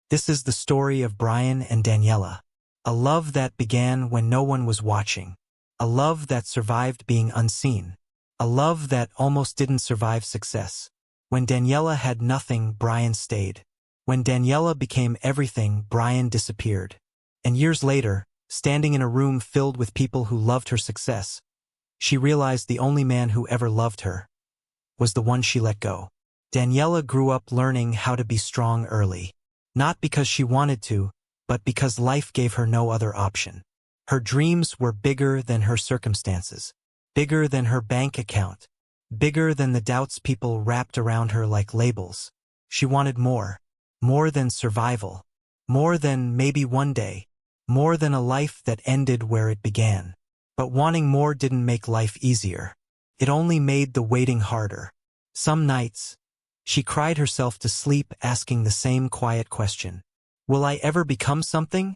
This is the story of Brian and Daniella. A love that began when no one was watching. A love that survived being unseen. A love that almost didn't survive success. When Daniella had nothing, Brian stayed. When Daniella became everything, Brian disappeared. And years later, standing in a room filled with people who loved her success, she realized the only man who ever loved her was the one she let go. Daniella grew up learning how to be strong early. Not because she wanted to, but because life gave her no other option. Her dreams were bigger than her circumstances, bigger than her bank account, bigger than the doubts people wrapped around her like labels. She wanted more than survival, more than maybe one day, more than a life that ended where it began. But wanting more didn't make life easier. It only made the waiting harder. Some nights, she cried herself to sleep asking the same quiet question. Will I ever become something?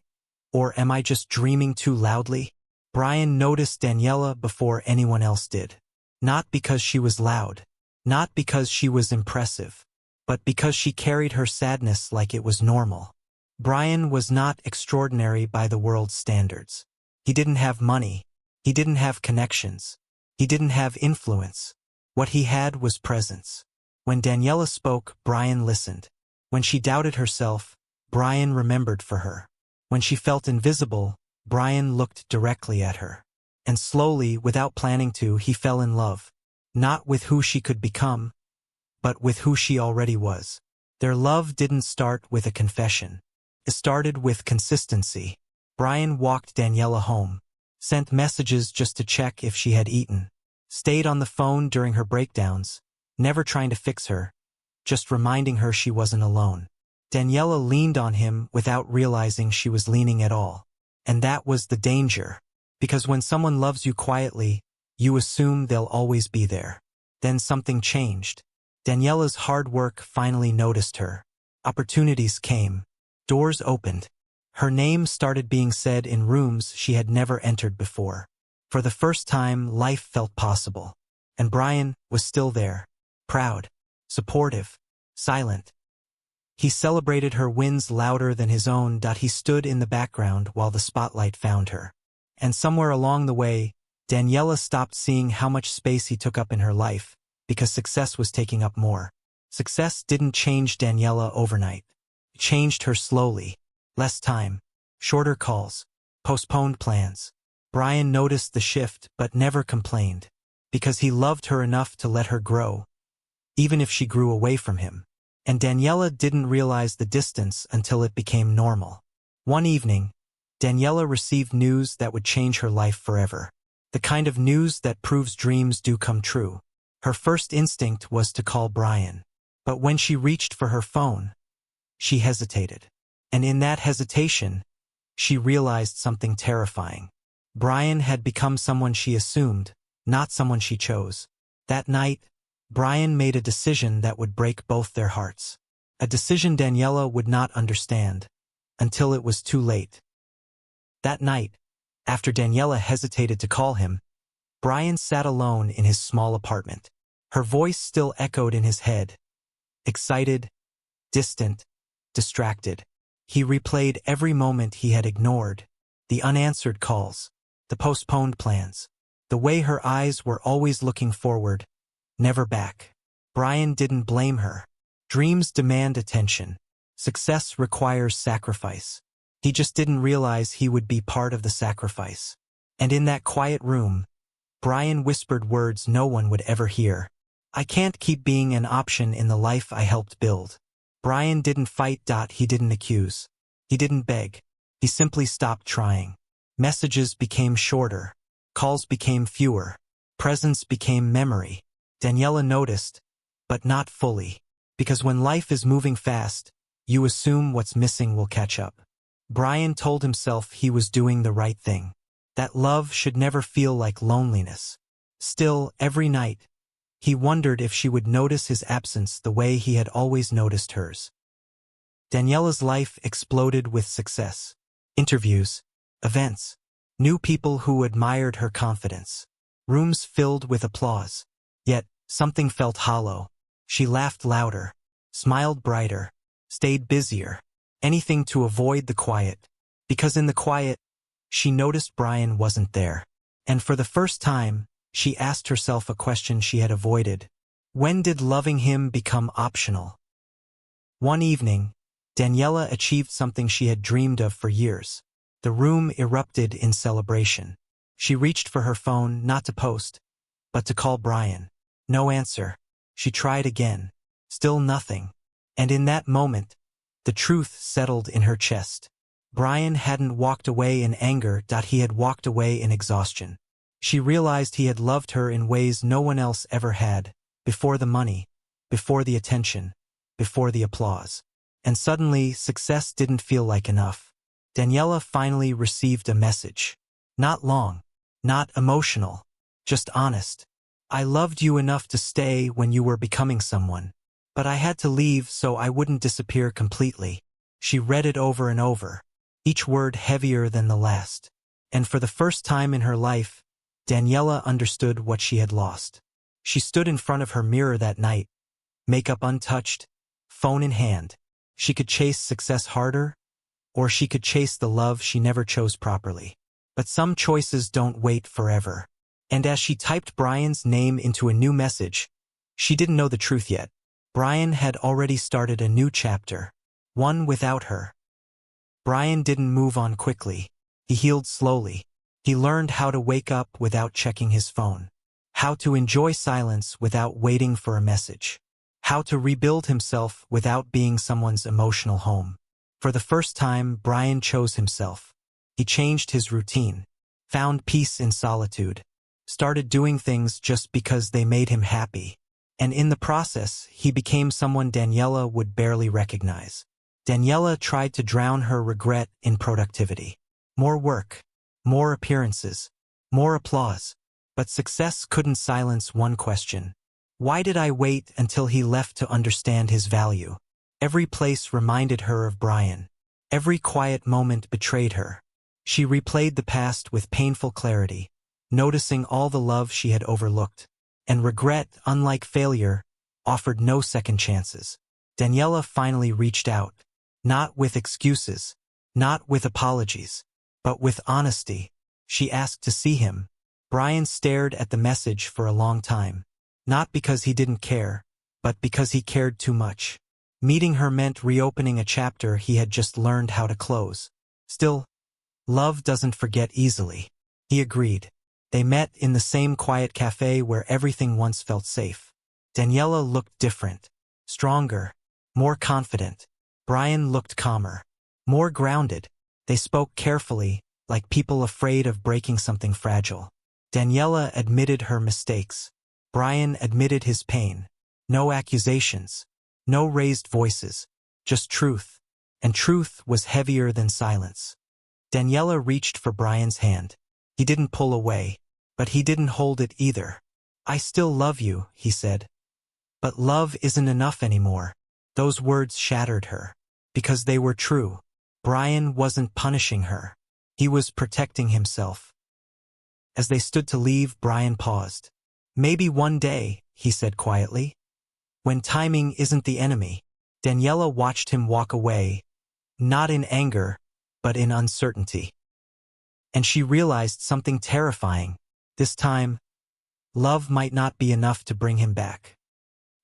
Or am I just dreaming too loudly? Brian noticed Daniella before anyone else did. Not because she was loud, not because she was impressive, but because she carried her sadness like it was normal. Brian was not extraordinary by the world's standards. He didn't have money. He didn't have connections. He didn't have influence. What he had was presence. When Daniella spoke, Brian listened. When she doubted herself, Brian remembered for her. When she felt invisible, Brian looked directly at her. And slowly, without planning to, he fell in love. Not with who she could become, but with who she already was. Their love didn't start with a confession. It started with consistency. Brian walked Daniella home, sent messages just to check if she had eaten, stayed on the phone during her breakdowns, never trying to fix her, just reminding her she wasn't alone. Daniella leaned on him without realizing she was leaning at all. And that was the danger. Because when someone loves you quietly, you assume they'll always be there. Then something changed. Daniella's hard work finally noticed her. Opportunities came. Doors opened. Her name started being said in rooms she had never entered before. For the first time, life felt possible. And Brian was still there. Proud, supportive, silent. He celebrated her wins louder than his own. He stood in the background while the spotlight found her. And somewhere along the way, Daniella stopped seeing how much space he took up in her life, because success was taking up more. Success didn't change Daniella overnight. It changed her slowly. Less time, shorter calls, postponed plans. Brian noticed the shift but never complained, because he loved her enough to let her grow, even if she grew away from him. And Daniella didn't realize the distance until it became normal. One evening, Daniella received news that would change her life forever. The kind of news that proves dreams do come true. Her first instinct was to call Brian. But when she reached for her phone, she hesitated. And in that hesitation, she realized something terrifying. Brian had become someone she assumed, not someone she chose. That night, Brian made a decision that would break both their hearts. A decision Daniella would not understand, until it was too late. That night, after Daniella hesitated to call him, Brian sat alone in his small apartment. Her voice still echoed in his head. Excited, distant, distracted. He replayed every moment he had ignored, the unanswered calls, the postponed plans, the way her eyes were always looking forward, never back. Brian didn't blame her. Dreams demand attention. Success requires sacrifice. He just didn't realize he would be part of the sacrifice. And in that quiet room, Brian whispered words no one would ever hear. I can't keep being an option in the life I helped build. Brian didn't fight. He didn't accuse. He didn't beg. He simply stopped trying. Messages became shorter. Calls became fewer. Presence became memory. Daniella noticed, but not fully. Because when life is moving fast, you assume what's missing will catch up. Brian told himself he was doing the right thing. That love should never feel like loneliness. Still, every night, he wondered if she would notice his absence the way he had always noticed hers. Daniella's life exploded with success. Interviews, events, new people who admired her confidence. Rooms filled with applause. Yet, something felt hollow. She laughed louder, smiled brighter, stayed busier, anything to avoid the quiet. Because in the quiet, she noticed Brian wasn't there. And for the first time, she asked herself a question she had avoided. When did loving him become optional? One evening, Daniella achieved something she had dreamed of for years. The room erupted in celebration. She reached for her phone, not to post, but to call Brian. No answer. She tried again. Still nothing. And in that moment, the truth settled in her chest. Brian hadn't walked away in anger, he had walked away in exhaustion. She realized he had loved her in ways no one else ever had, before the money, before the attention, before the applause. And suddenly, success didn't feel like enough. Daniella finally received a message. Not long, not emotional, just honest. I loved you enough to stay when you were becoming someone. But I had to leave so I wouldn't disappear completely. She read it over and over, each word heavier than the last. And for the first time in her life, Daniella understood what she had lost. She stood in front of her mirror that night, makeup untouched, phone in hand. She could chase success harder, or she could chase the love she never chose properly. But some choices don't wait forever. And as she typed Brian's name into a new message, she didn't know the truth yet. Brian had already started a new chapter, one without her. Brian didn't move on quickly. He healed slowly. He learned how to wake up without checking his phone, how to enjoy silence without waiting for a message, how to rebuild himself without being someone's emotional home. For the first time, Brian chose himself. He changed his routine, found peace in solitude, started doing things just because they made him happy. And in the process, he became someone Daniella would barely recognize. Daniella tried to drown her regret in productivity. More work, more appearances, more applause. But success couldn't silence one question. Why did I wait until he left to understand his value? Every place reminded her of Brian. Every quiet moment betrayed her. She replayed the past with painful clarity, noticing all the love she had overlooked. And regret, unlike failure, offered no second chances. Daniella finally reached out, not with excuses, not with apologies, but with honesty. She asked to see him. Brian stared at the message for a long time, not because he didn't care, but because he cared too much. Meeting her meant reopening a chapter he had just learned how to close. Still, love doesn't forget easily. He agreed. They met in the same quiet cafe where everything once felt safe. Daniella looked different, stronger, more confident. Brian looked calmer, more grounded. They spoke carefully, like people afraid of breaking something fragile. Daniella admitted her mistakes. Brian admitted his pain. No accusations, no raised voices, just truth. And truth was heavier than silence. Daniella reached for Brian's hand. He didn't pull away. But he didn't hold it either. I still love you, he said. But love isn't enough anymore. Those words shattered her. Because they were true. Brian wasn't punishing her. He was protecting himself. As they stood to leave, Brian paused. Maybe one day, he said quietly. When timing isn't the enemy. Daniella watched him walk away, not in anger, but in uncertainty. And she realized something terrifying. This time, love might not be enough to bring him back.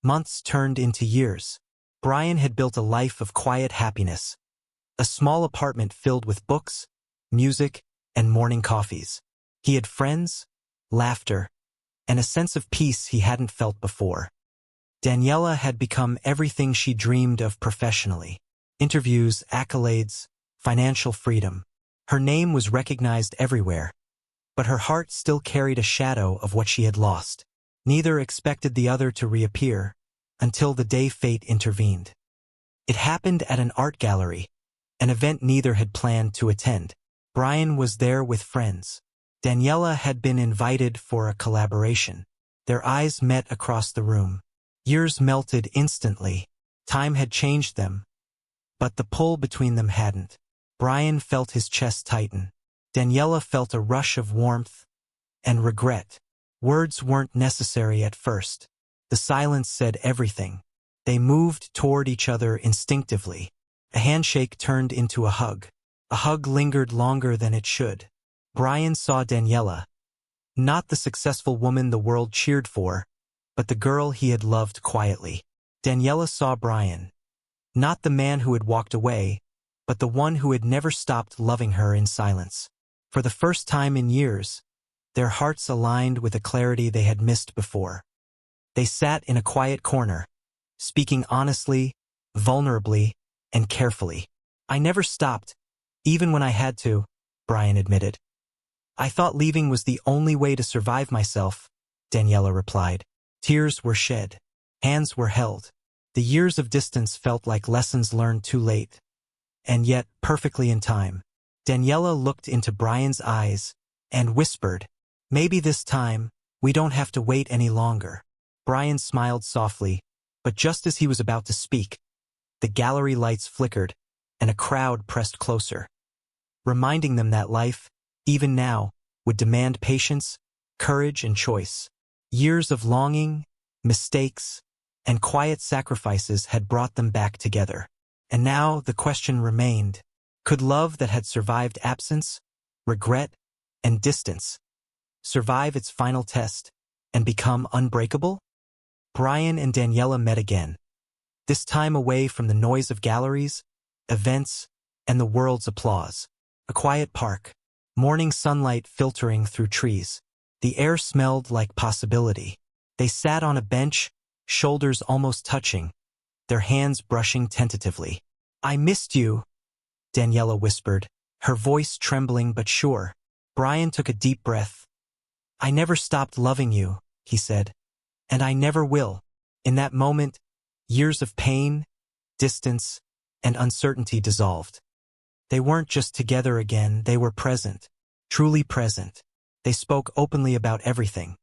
Months turned into years. Brian had built a life of quiet happiness. A small apartment filled with books, music, and morning coffees. He had friends, laughter, and a sense of peace he hadn't felt before. Daniella had become everything she dreamed of professionally. Interviews, accolades, financial freedom. Her name was recognized everywhere. But her heart still carried a shadow of what she had lost. Neither expected the other to reappear, until the day fate intervened. It happened at an art gallery, an event neither had planned to attend. Brian was there with friends. Daniella had been invited for a collaboration. Their eyes met across the room. Years melted instantly. Time had changed them, but the pull between them hadn't. Brian felt his chest tighten. Daniella felt a rush of warmth and regret. Words weren't necessary at first. The silence said everything. They moved toward each other instinctively. A handshake turned into a hug. A hug lingered longer than it should. Brian saw Daniella, not the successful woman the world cheered for, but the girl he had loved quietly. Daniella saw Brian, not the man who had walked away, but the one who had never stopped loving her in silence. For the first time in years, their hearts aligned with a clarity they had missed before. They sat in a quiet corner, speaking honestly, vulnerably, and carefully. "I never stopped, even when I had to," Brian admitted. "I thought leaving was the only way to survive myself," Daniella replied. Tears were shed. Hands were held. The years of distance felt like lessons learned too late, and yet perfectly in time. Daniella looked into Brian's eyes and whispered, "Maybe this time, we don't have to wait any longer." Brian smiled softly, but just as he was about to speak, the gallery lights flickered, and a crowd pressed closer, reminding them that life, even now, would demand patience, courage, and choice. Years of longing, mistakes, and quiet sacrifices had brought them back together. And now the question remained, could love that had survived absence, regret, and distance survive its final test and become unbreakable? Brian and Daniella met again, this time away from the noise of galleries, events, and the world's applause. A quiet park, morning sunlight filtering through trees. The air smelled like possibility. They sat on a bench, shoulders almost touching, their hands brushing tentatively. "I missed you," Daniella whispered, her voice trembling but sure. Brian took a deep breath. "I never stopped loving you," he said, "and I never will." In that moment, years of pain, distance, and uncertainty dissolved. They weren't just together again, they were present, truly present. They spoke openly about everything.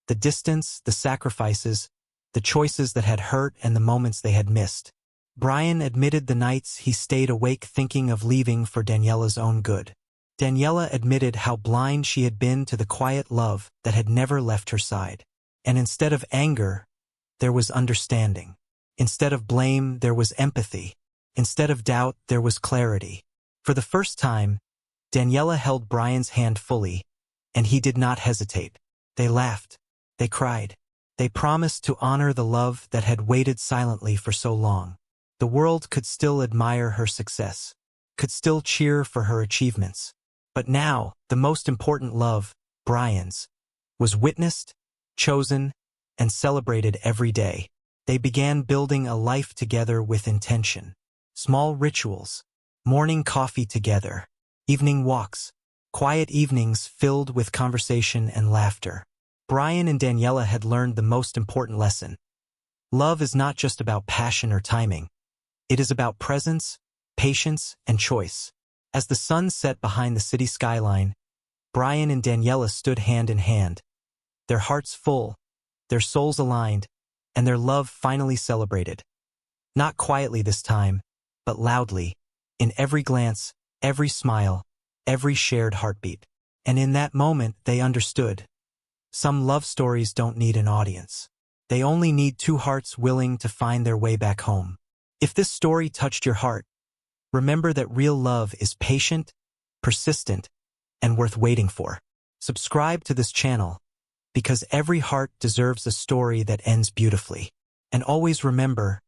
The distance, the sacrifices, the choices that had hurt, and the moments they had missed. Brian admitted the nights he stayed awake thinking of leaving for Daniella's own good. Daniella admitted how blind she had been to the quiet love that had never left her side. And instead of anger, there was understanding. Instead of blame, there was empathy. Instead of doubt, there was clarity. For the first time, Daniella held Brian's hand fully, and he did not hesitate. They laughed. They cried. They promised to honor the love that had waited silently for so long. The world could still admire her success, could still cheer for her achievements. But now, the most important love, Brian's, was witnessed, chosen, and celebrated every day. They began building a life together with intention. Small rituals, morning coffee together, evening walks, quiet evenings filled with conversation and laughter. Brian and Daniella had learned the most important lesson. Love is not just about passion or timing. It is about presence, patience, and choice. As the sun set behind the city skyline, Brian and Daniella stood hand in hand, their hearts full, their souls aligned, and their love finally celebrated. Not quietly this time, but loudly, in every glance, every smile, every shared heartbeat. And in that moment, they understood. Some love stories don't need an audience. They only need two hearts willing to find their way back home. If this story touched your heart, remember that real love is patient, persistent, and worth waiting for. Subscribe to this channel, because every heart deserves a story that ends beautifully. And always remember,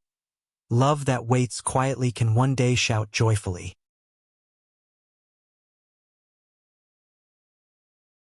love that waits quietly can one day shout joyfully.